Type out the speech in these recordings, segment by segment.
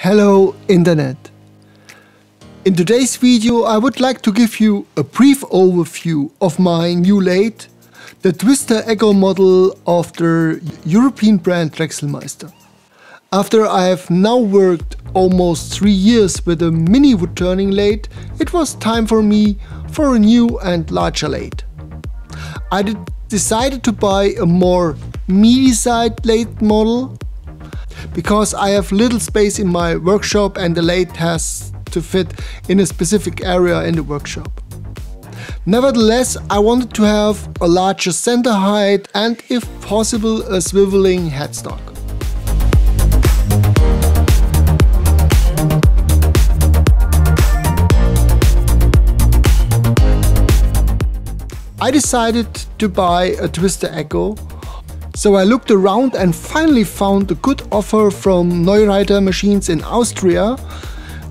Hello Internet! In today's video I would like to give you a brief overview of my new lathe, the Twister ECO model of the European brand Drechselmeister. After I have now worked almost 3 years with a mini woodturning lathe, it was time for me for a new and larger lathe. I decided to buy a more midi-sized lathe model because I have little space in my workshop and the lathe has to fit in a specific area in the workshop. Nevertheless, I wanted to have a larger center height and, if possible, a swiveling headstock. I decided to buy a Twister ECO. So I looked around and finally found a good offer from Neureiter machines in Austria.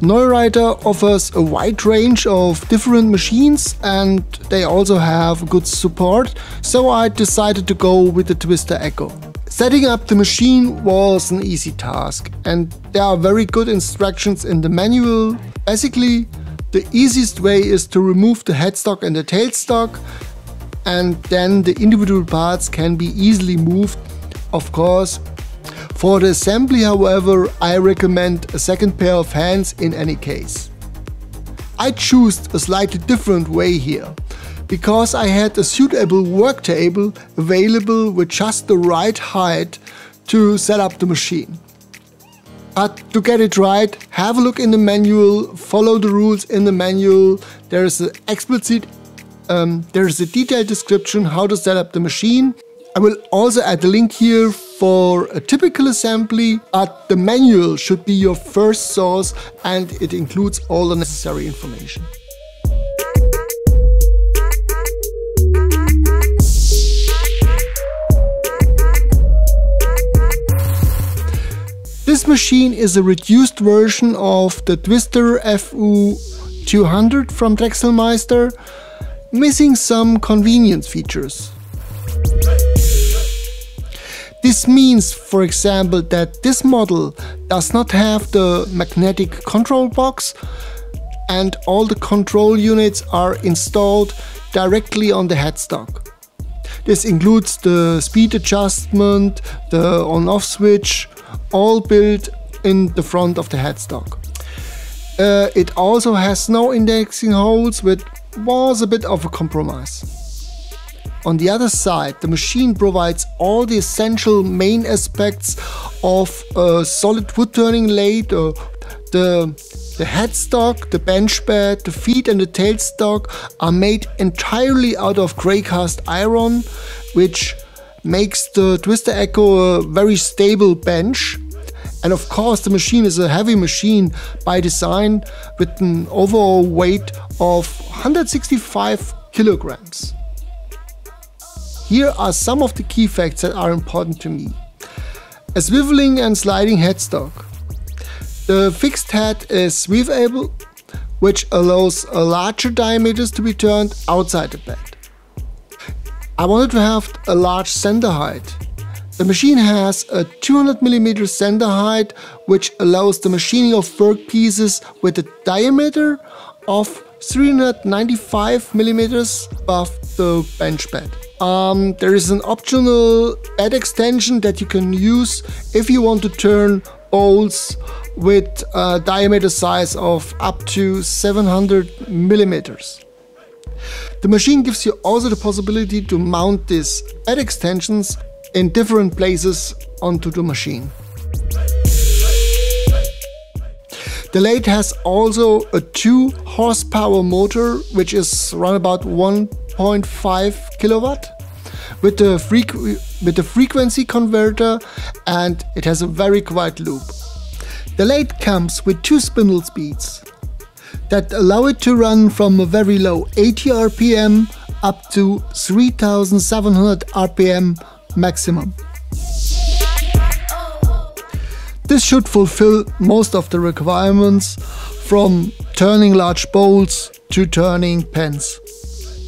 Neureiter offers a wide range of different machines and they also have good support, so I decided to go with the Twister ECO. Setting up the machine was an easy task and there are very good instructions in the manual. Basically, the easiest way is to remove the headstock and the tailstock, and then the individual parts can be easily moved, of course. For the assembly, however, I recommend a second pair of hands in any case. I chose a slightly different way here, because I had a suitable work table available with just the right height to set up the machine. But to get it right, have a look in the manual, follow the rules in the manual. There is a detailed description how to set up the machine. I will also add a link here for a typical assembly, but the manual should be your first source and it includes all the necessary information. This machine is a reduced version of the Twister FU200 from Drechselmeister, missing some convenience features. This means, for example, that this model does not have the magnetic control box and all the control units are installed directly on the headstock. This includes the speed adjustment, the on-off switch, all built in the front of the headstock. It also has no indexing holes, which was a bit of a compromise. On the other side, the machine provides all the essential main aspects of a solid wood turning lathe. The headstock, the bench bed, the feet and the tailstock are made entirely out of grey cast iron, which makes the Twister ECO a very stable bench. And of course the machine is a heavy machine by design with an overall weight of 165 kilograms. Here are some of the key facts that are important to me. A swiveling and sliding headstock. The fixed head is swivelable, which allows a larger diameters to be turned outside the bed. I wanted to have a large center height. The machine has a 200mm center height, which allows the machining of workpieces with a diameter of 395mm above the bench bed. There is an optional bed extension that you can use if you want to turn bolts with a diameter size of up to 700mm. The machine gives you also the possibility to mount these bed extensions in different places onto the machine. The lathe has also a 2 horsepower motor, which is around about 1.5 kilowatt with the frequency converter, and it has a very quiet loop. The lathe comes with 2 spindle speeds that allow it to run from a very low 80 RPM up to 3700 RPM maximum. This should fulfill most of the requirements, from turning large bolts to turning pens.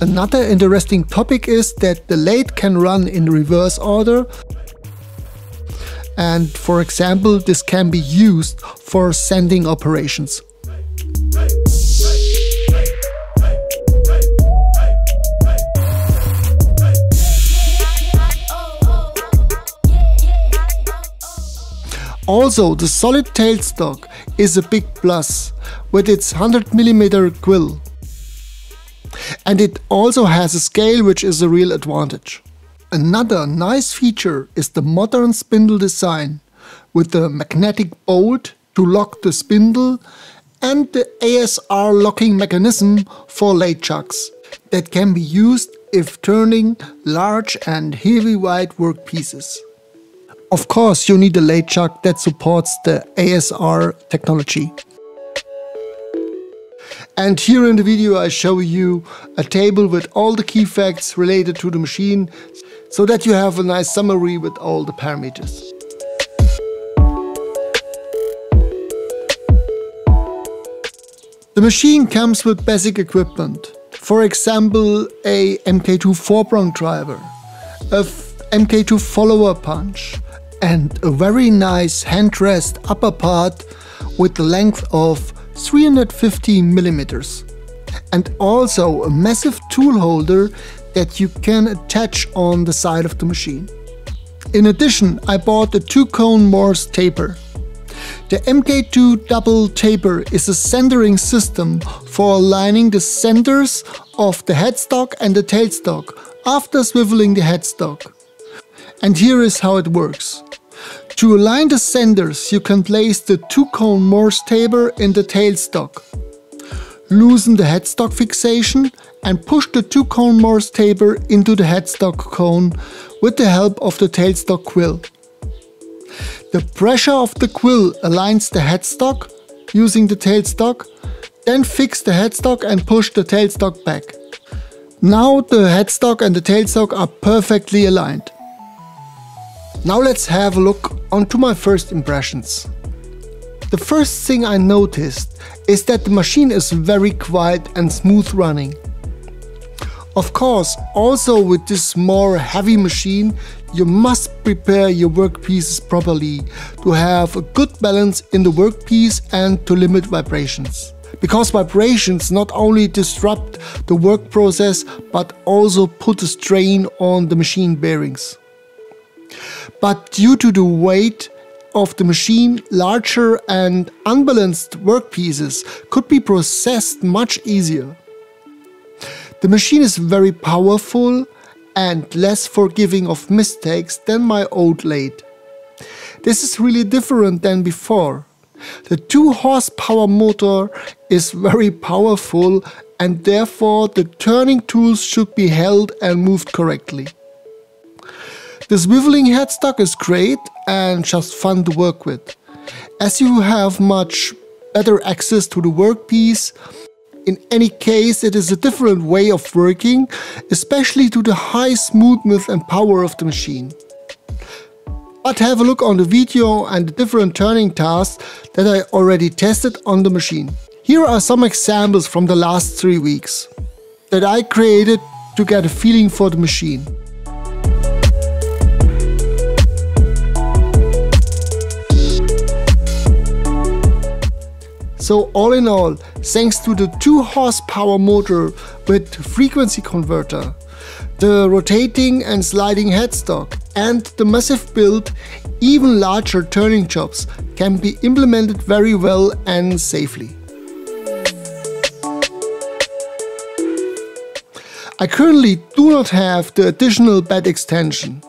Another interesting topic is that the lathe can run in reverse order and for example this can be used for sanding operations. Also, the solid tailstock is a big plus with its 100mm quill. And it also has a scale, which is a real advantage. Another nice feature is the modern spindle design with the magnetic bolt to lock the spindle and the ASR locking mechanism for lathe chucks that can be used if turning large and heavyweight workpieces. Of course, you need a lathe chuck that supports the ASR technology. And here in the video I show you a table with all the key facts related to the machine, so that you have a nice summary with all the parameters. The machine comes with basic equipment. For example, a MK2 4-prong driver, a MK2 follower punch, and a very nice handrest upper part with the length of 350mm, and also a massive tool holder that you can attach on the side of the machine. In addition, I bought a 2-cone Morse taper. The MK2 double taper is a centering system for aligning the centers of the headstock and the tailstock after swiveling the headstock. And here is how it works. To align the centers, you can place the 2-cone Morse taper in the tailstock. Loosen the headstock fixation and push the 2-cone Morse taper into the headstock cone with the help of the tailstock quill. The pressure of the quill aligns the headstock using the tailstock, then fix the headstock and push the tailstock back. Now the headstock and the tailstock are perfectly aligned. Now let's have a look onto my first impressions. The first thing I noticed is that the machine is very quiet and smooth running. Of course, also with this more heavy machine, you must prepare your workpieces properly to have a good balance in the workpiece and to limit vibrations. Because vibrations not only disrupt the work process but also put a strain on the machine bearings. But due to the weight of the machine, larger and unbalanced workpieces could be processed much easier. The machine is very powerful and less forgiving of mistakes than my old lathe. This is really different than before. The 2 horsepower motor is very powerful and therefore the turning tools should be held and moved correctly. The swiveling headstock is great and just fun to work with, as you have much better access to the workpiece. In any case, it is a different way of working, especially to the high smoothness and power of the machine. But have a look on the video and the different turning tasks that I already tested on the machine. Here are some examples from the last 3 weeks that I created to get a feeling for the machine. So all in all, thanks to the 2 horsepower motor with frequency converter, the rotating and sliding headstock and the massive build, even larger turning jobs can be implemented very well and safely. I currently do not have the additional bed extension.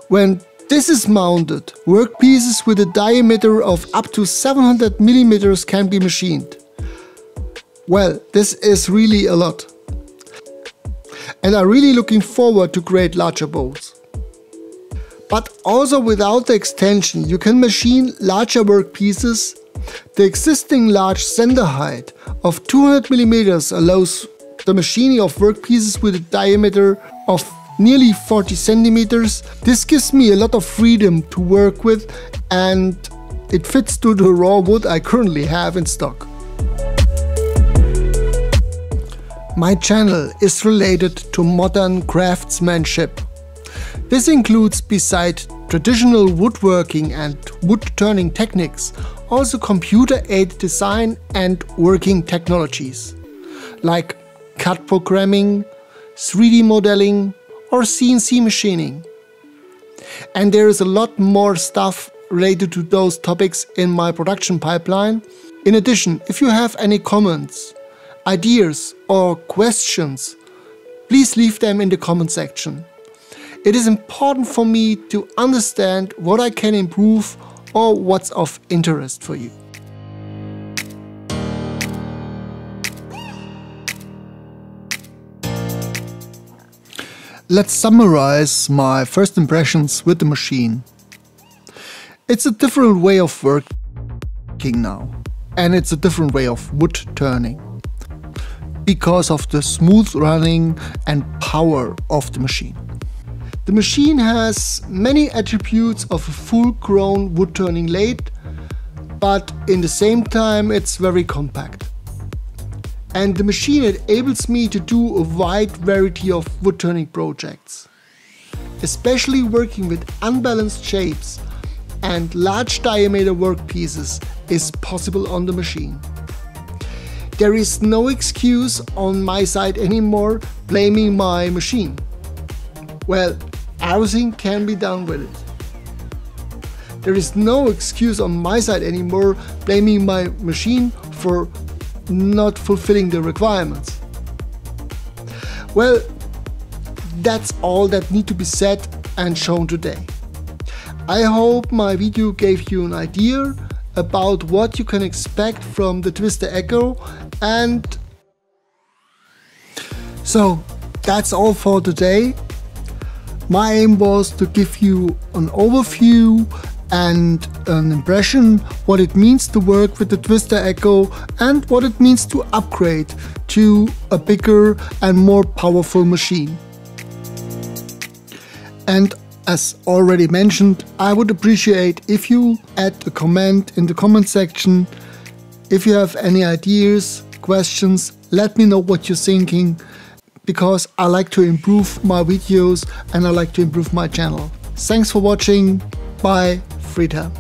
When this is mounted, workpieces with a diameter of up to 700mm can be machined. Well, this is really a lot. And I'm really looking forward to create larger bolts. But also without the extension, you can machine larger workpieces. The existing large center height of 200mm allows the machining of workpieces with a diameter of nearly 40 centimeters. This gives me a lot of freedom to work with and it fits to the raw wood I currently have in stock. My channel is related to modern craftsmanship. This includes, beside traditional woodworking and wood turning techniques, also computer-aided design and working technologies, like CAD programming, 3D modeling, or CNC machining. And there is a lot more stuff related to those topics in my production pipeline. In addition, if you have any comments, ideas or questions, please leave them in the comment section. It is important for me to understand what I can improve or what's of interest for you. Let's summarize my first impressions with the machine. It's a different way of working now, and it's a different way of wood turning because of the smooth running and power of the machine. The machine has many attributes of a full-grown wood turning lathe, but in the same time it's very compact. And the machine enables me to do a wide variety of wood turning projects. Especially working with unbalanced shapes and large diameter workpieces is possible on the machine. There is no excuse on my side anymore blaming my machine. Well, everything can be done with it. There is no excuse on my side anymore blaming my machine for not fulfilling the requirements. Well, that's all that need to be said and shown today. I hope my video gave you an idea about what you can expect from the Twister ECO, and so that's all for today. My aim was to give you an overview and an impression what it means to work with the Twister ECO and what it means to upgrade to a bigger and more powerful machine. And as already mentioned, I would appreciate if you add a comment in the comment section. If you have any ideas, questions, let me know what you're thinking, because I like to improve my videos and I like to improve my channel. Thanks for watching. Bye. Frieda.